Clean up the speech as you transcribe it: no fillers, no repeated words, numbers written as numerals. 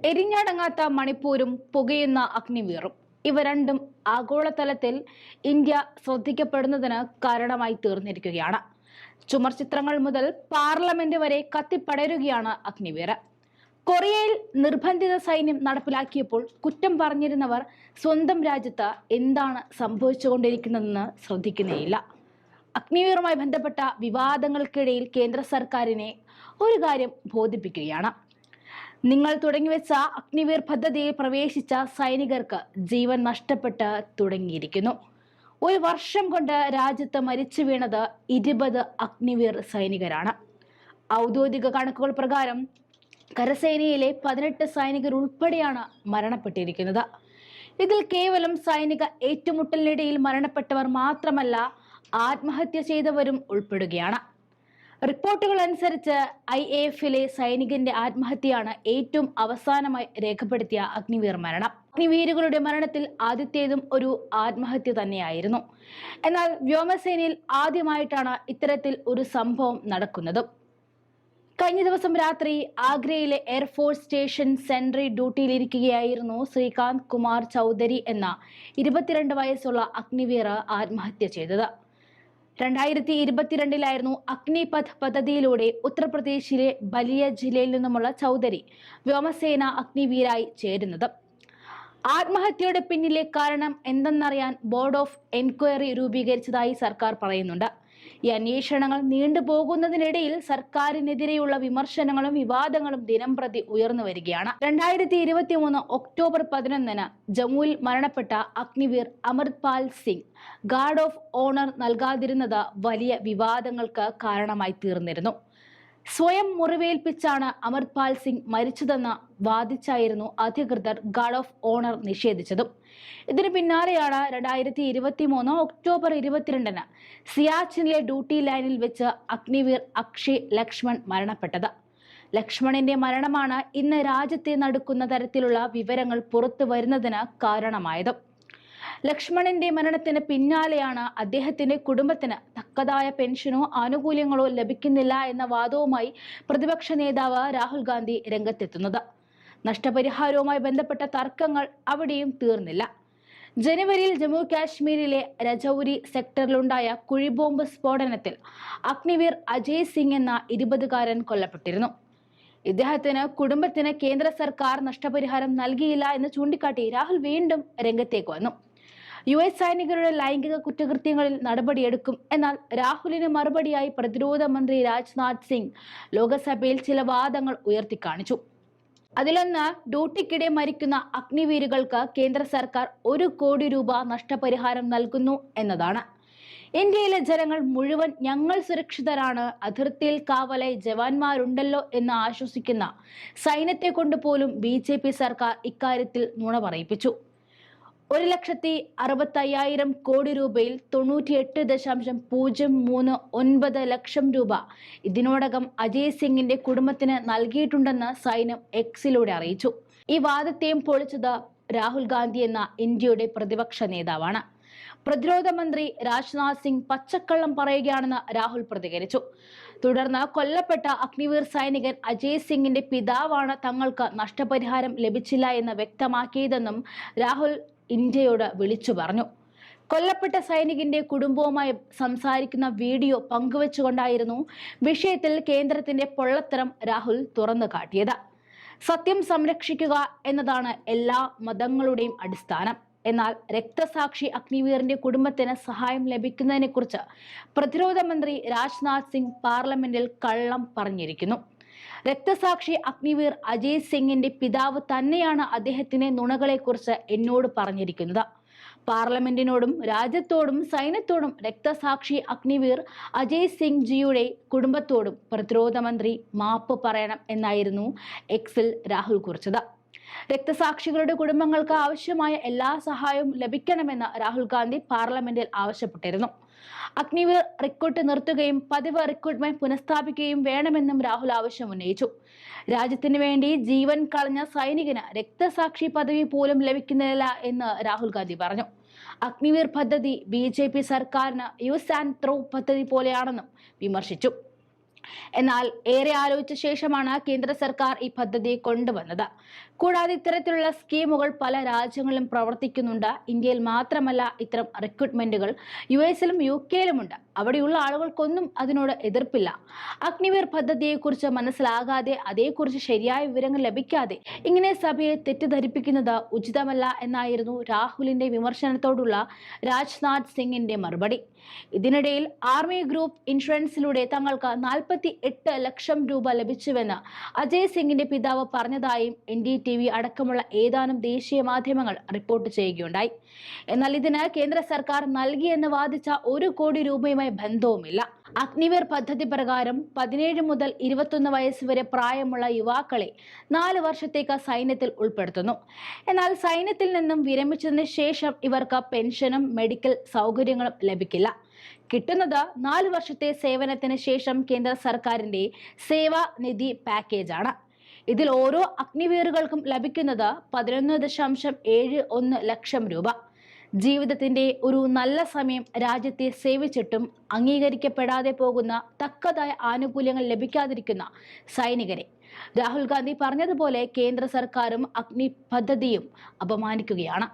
എരിഞ്ഞടങ്ങാത്ത മണിപ്പൂരും പുകയുന്ന അഗ്നിവീറും ഇവ രണ്ടും ആഗോളതലത്തിൽ ഇന്ത്യ ശ്രദ്ധിക്കപ്പെടുന്നതിന് കാരണമായി തീർന്നിരിക്കുകയാണ്. ചുമർ ചിത്രങ്ങൾ മുതൽ പാർലമെന്റ് വരെ കത്തിപ്പടരുകയാണ് അഗ്നിവീർ. കൊറിയയിൽ നിർബന്ധിത സൈന്യം നടപ്പിലാക്കിയപ്പോൾ കുറ്റം പറഞ്ഞിരുന്നവർ സ്വന്തം രാജ്യത്ത് എന്താണ് സംഭവിച്ചുകൊണ്ടിരിക്കുന്നതെന്ന് ശ്രദ്ധിക്കുന്നേയില്ല. അഗ്നിവീറുമായി ബന്ധപ്പെട്ട വിവാദങ്ങൾക്കിടയിൽ കേന്ദ്ര സർക്കാരിനെ ഒരു കാര്യം ബോധിപ്പിക്കുകയാണ്. നിങ്ങൾ തുടങ്ങിവെച്ച അഗ്നിവീർ പദ്ധതിയിൽ പ്രവേശിച്ച സൈനികർക്ക് ജീവൻ നഷ്ടപ്പെട്ട് തുടങ്ങിയിരിക്കുന്നു. ഒരു വർഷം കൊണ്ട് രാജ്യത്ത് മരിച്ചു വീണത് 20 അഗ്നിവീർ സൈനികരാണ്. ഔദ്യോഗിക കണക്കുകൾ പ്രകാരം കരസേനയിലെ 18 സൈനികർ ഉൾപ്പെടെയാണ് മരണപ്പെട്ടിരിക്കുന്നത്. ഇതിൽ കേവലം സൈനിക ഏറ്റുമുട്ടലിനിടയിൽ മരണപ്പെട്ടവർ മാത്രമല്ല, ആത്മഹത്യ ചെയ്തവരും ഉൾപ്പെടുകയാണ്. റിപ്പോർട്ടുകൾ അനുസരിച്ച് IAFലെ സൈനികന്റെ ആത്മഹത്യയാണ് ഏറ്റവും അവസാനമായി രേഖപ്പെടുത്തിയ അഗ്നിവീർ മരണം. അഗ്നിവീരുകളുടെ മരണത്തിൽ ആദ്യത്തേതും ഒരു ആത്മഹത്യ തന്നെയായിരുന്നു. എന്നാൽ വ്യോമസേനയിൽ ആദ്യമായിട്ടാണ് ഇത്തരത്തിൽ ഒരു സംഭവം നടക്കുന്നത്. കഴിഞ്ഞ ദിവസം രാത്രി ആഗ്രയിലെ എയർഫോഴ്സ് സ്റ്റേഷൻ സെൻട്രി ഡ്യൂട്ടിയിലിരിക്കുകയായിരുന്നു ശ്രീകാന്ത് കുമാർ ചൗധരി എന്ന 22 വയസ്സുള്ള അഗ്നിവീർ ആത്മഹത്യ ചെയ്തത്. 2022 അഗ്നിപഥ് പദ്ധതിയിലൂടെ ഉത്തർപ്രദേശിലെ ബലിയ ജില്ലയിൽ നിന്നുമുള്ള ചൗധരി വ്യോമസേന അഗ്നിവീരായി ചേരുന്നത്. ആത്മഹത്യയുടെ പിന്നിലെ കാരണം എന്തെന്നറിയാൻ ബോർഡ് ഓഫ് എൻക്വയറി രൂപീകരിച്ചതായി സർക്കാർ പറയുന്നുണ്ട്. ഈ അന്വേഷണങ്ങൾ നീണ്ടുപോകുന്നതിനിടയിൽ സർക്കാരിനെതിരെയുള്ള വിമർശനങ്ങളും വിവാദങ്ങളും ദിനംപ്രതി ഉയർന്നു വരികയാണ്. 2023 ഒക്ടോബർ 11 ജമ്മുവിൽ മരണപ്പെട്ട Agniveer Amritpal Singh guard of honour നൽകാതിരുന്നത് വലിയ വിവാദങ്ങൾക്ക് കാരണമായി തീർന്നിരുന്നു. സ്വയം മുറിവേൽപ്പിച്ചാണ് അമൃത്പാൽ സിംഗ് മരിച്ചതെന്ന് വാദിച്ചായിരുന്നു അധികൃതർ ഗാർഡ് ഓഫ് ഓണർ നിഷേധിച്ചതും. ഇതിന് പിന്നാലെയാണ് 2023 ഒക്ടോബർ 22 സിയാച്ചിനിലെ ഡ്യൂട്ടി ലൈനിൽ വെച്ച് അഗ്നിവീർ അക്ഷയ് ലക്ഷ്മൺ മരണപ്പെട്ടത്. ലക്ഷ്മണിന്റെ മരണമാണ് ഇന്ന് രാജ്യത്തെ നടുക്കുന്ന തരത്തിലുള്ള വിവരങ്ങൾ പുറത്തു വരുന്നതിന് കാരണമായത്. ലക്ഷ്മണന്റെ മരണത്തിന് പിന്നാലെയാണ് അദ്ദേഹത്തിന്റെ കുടുംബത്തിന് തക്കതായ പെൻഷനോ ആനുകൂല്യങ്ങളോ ലഭിക്കുന്നില്ല എന്ന വാദവുമായി പ്രതിപക്ഷ നേതാവ് രാഹുൽ ഗാന്ധി രംഗത്തെത്തുന്നത്. നഷ്ടപരിഹാരവുമായി ബന്ധപ്പെട്ട തർക്കങ്ങൾ അവിടെയും തീർന്നില്ല. ജനുവരിയിൽ ജമ്മു കാശ്മീരിലെ രജൌരി സെക്ടറിലുണ്ടായ കുഴിബോംബ് സ്ഫോടനത്തിൽ അഗ്നിവീർ അജയ് സിംഗ് എന്ന 20കാരൻ കൊല്ലപ്പെട്ടിരുന്നു. ഇദ്ദേഹത്തിന് കുടുംബത്തിന് കേന്ദ്ര സർക്കാർ നഷ്ടപരിഹാരം നൽകിയില്ല എന്ന് ചൂണ്ടിക്കാട്ടി രാഹുൽ വീണ്ടും രംഗത്തേക്ക് വന്നു. US സൈനികരുടെ ലൈംഗിക കുറ്റകൃത്യങ്ങളിൽ നടപടിയെടുക്കും. എന്നാൽ രാഹുലിന് മറുപടിയായി പ്രതിരോധ മന്ത്രി രാജ്നാഥ് സിംഗ് ലോക്സഭയിൽ ചില വാദങ്ങൾ ഉയർത്തിക്കാണിച്ചു. അതിലൊന്ന് ഡ്യൂട്ടിക്കിടെ മരിക്കുന്ന അഗ്നിവീരുകൾക്ക് കേന്ദ്ര സർക്കാർ 1 കോടി രൂപ നഷ്ടപരിഹാരം നൽകുന്നു എന്നതാണ്. ഇന്ത്യയിലെ ജനങ്ങൾ മുഴുവൻ ഞങ്ങൾ സുരക്ഷിതരാണ്, അതിർത്തിയിൽ കാവലായി ജവാന്മാരുണ്ടല്ലോ എന്ന് ആശ്വസിക്കുന്ന സൈന്യത്തെ കൊണ്ട് പോലും BJP സർക്കാർ ഇക്കാര്യത്തിൽ നുണ പറയിപ്പിച്ചു. 1,65,000 കോടി രൂപയിൽ 98.039 ലക്ഷം രൂപ ഇതിനോടകം അജയ് സിംഗിന്റെ കുടുംബത്തിന് നൽകിയിട്ടുണ്ടെന്ന് സൈന്യം എക്സിലൂടെ അറിയിച്ചു. ഈ വാദത്തെയും പൊളിച്ചത് രാഹുൽ ഗാന്ധി എന്ന ഇന്ത്യയുടെ പ്രതിപക്ഷ നേതാവാണ്. പ്രതിരോധ മന്ത്രി രാജ്നാഥ് സിംഗ് പച്ചക്കള്ളം പറയുകയാണെന്ന് രാഹുൽ പ്രതികരിച്ചു. തുടർന്ന് കൊല്ലപ്പെട്ട അഗ്നിവീർ സൈനികൻ അജയ് സിംഗിന്റെ പിതാവാണ് തങ്ങൾക്ക് നഷ്ടപരിഹാരം ലഭിച്ചില്ല എന്ന് വ്യക്തമാക്കിയതെന്നും രാഹുൽ ഇന്ത്യയോട് വിളിച്ചു പറഞ്ഞു. കൊല്ലപ്പെട്ട സൈനികന്റെ കുടുംബവുമായി സംസാരിക്കുന്ന വീഡിയോ പങ്കുവെച്ചുകൊണ്ടായിരുന്നു വിഷയത്തിൽ കേന്ദ്രത്തിന്റെ പൊള്ളത്തരം രാഹുൽ തുറന്നു കാട്ടിയത്. സത്യം സംരക്ഷിക്കുക എന്നതാണ് എല്ലാ മതങ്ങളുടെയും അടിസ്ഥാനം. എന്നാൽ രക്തസാക്ഷി അഗ്നിവീറിന്റെ കുടുംബത്തിന് സഹായം ലഭിക്കുന്നതിനെക്കുറിച്ച് പ്രതിരോധ മന്ത്രി രാജ്നാഥ് സിംഗ് പാർലമെന്റിൽ കള്ളം പറഞ്ഞിരിക്കുന്നു. രക്തസാക്ഷി അഗ്നിവീർ അജയ് സിംഗിന്റെ പിതാവ് തന്നെയാണ് അദ്ദേഹത്തിന്റെ നുണകളെക്കുറിച്ച് എന്നോട് പറഞ്ഞിരിക്കുന്നത്. പാർലമെന്റിനോടും രാജ്യത്തോടും സൈന്യത്തോടും രക്തസാക്ഷി അഗ്നിവീർ അജയ് സിംഗ് ജിയുടെ കുടുംബത്തോടും പ്രതിരോധ മന്ത്രി മാപ്പ് പറയണം എന്നായിരുന്നു എക്സിൽ രാഹുൽ കുറിച്ചത്. രക്തസാക്ഷികളുടെ കുടുംബങ്ങൾക്ക് ആവശ്യമായ എല്ലാ സഹായവും ലഭിക്കണമെന്ന് രാഹുൽ ഗാന്ധി പാർലമെന്റിൽ ആവശ്യപ്പെട്ടിരുന്നു. അഗ്നിവീർ റിക്രൂട്ട് നിർത്തുകയും പതിവ് റിക്രൂട്ട്മെന്റ് പുനഃസ്ഥാപിക്കുകയും വേണമെന്നും രാഹുൽ ആവശ്യമുന്നയിച്ചു. രാജ്യത്തിന് വേണ്ടി ജീവൻ കളഞ്ഞ സൈനികന് രക്തസാക്ഷി പദവി പോലും ലഭിക്കുന്നില്ല എന്ന് രാഹുൽ ഗാന്ധി പറഞ്ഞു. അഗ്നിവീർ പദ്ധതി BJP സർക്കാരിന് യൂസ് ആൻഡ് ത്രോ പദ്ധതി പോലെയാണെന്നും വിമർശിച്ചു. എന്നാൽ ഏറെ ആലോചിച്ച ശേഷമാണ് കേന്ദ്ര സർക്കാർ ഈ പദ്ധതി കൊണ്ടുവന്നത്. കൂടാതെ ഇത്തരത്തിലുള്ള സ്കീമുകൾ പല രാജ്യങ്ങളിലും പ്രവർത്തിക്കുന്നുണ്ട്. ഇന്ത്യയിൽ മാത്രമല്ല ഇത്തരം റിക്രൂട്ട്മെന്റുകൾ US-ലും UK-ലുമുണ്ട്. അവിടെയുള്ള ആളുകൾക്കൊന്നും അതിനോട് എതിർപ്പില്ല. അഗ്നിവീർ പദ്ധതിയെക്കുറിച്ച് മനസ്സിലാകാതെ അതേക്കുറിച്ച് ശരിയായ വിവരങ്ങൾ ലഭിക്കാതെ ഇങ്ങനെ സഭയെ തെറ്റിദ്ധരിപ്പിക്കുന്നത് ഉചിതമല്ല എന്നായിരുന്നു രാഹുലിന്റെ വിമർശനത്തോടുള്ള രാജ്നാഥ് സിംഗിന്റെ മറുപടി. ഇതിനിടയിൽ ആർമി ഗ്രൂപ്പ് ഇൻഷുറൻസിലൂടെ തങ്ങൾക്ക് 48 ലക്ഷം രൂപ ലഭിച്ചുവെന്ന് അജയ് സിംഗിന്റെ പിതാവ് പറഞ്ഞതായും NDTV അടക്കമുള്ള ഏതാനും ദേശീയ മാധ്യമങ്ങൾ റിപ്പോർട്ട് ചെയ്യുകയുണ്ടായി. എന്നാൽ ഇതിന് കേന്ദ്ര സർക്കാർ നൽകിയെന്ന് വാദിച്ച 1 കോടി രൂപയുമായി ബന്ധവുമില്ല. അഗ്നിവീർ പദ്ധതി പ്രകാരം 17 മുതൽ 21 വയസ്സ് വരെ പ്രായമുള്ള യുവാക്കളെ 4 വർഷത്തേക്ക് സൈന്യത്തിൽ ഉൾപ്പെടുത്തുന്നു. എന്നാൽ സൈന്യത്തിൽ നിന്നും വിരമിച്ചതിന് ശേഷം ഇവർക്ക് പെൻഷനും മെഡിക്കൽ സൗകര്യങ്ങളും ലഭിക്കില്ല. കിട്ടുന്നത് 4 വർഷത്തെ സേവനത്തിന് ശേഷം കേന്ദ്ര സർക്കാരിന്റെ സേവാ നിധി പാക്കേജാണ്. ഇതിൽ ഓരോ അഗ്നിവീറുകൾക്കും ലഭിക്കുന്നത് 11.71 ലക്ഷം രൂപ. ജീവിതത്തിന്റെ ഒരു നല്ല സമയം രാജ്യത്തെ സേവിച്ചിട്ടും അംഗീകരിക്കപ്പെടാതെ പോകുന്ന തക്കതായ ആനുകൂല്യങ്ങൾ ലഭിക്കാതിരിക്കുന്ന സൈനികരെ രാഹുൽ ഗാന്ധി പറഞ്ഞതുപോലെ കേന്ദ്ര സർക്കാരും അഗ്നി പദ്ധതിയും അപമാനിക്കുകയാണ്.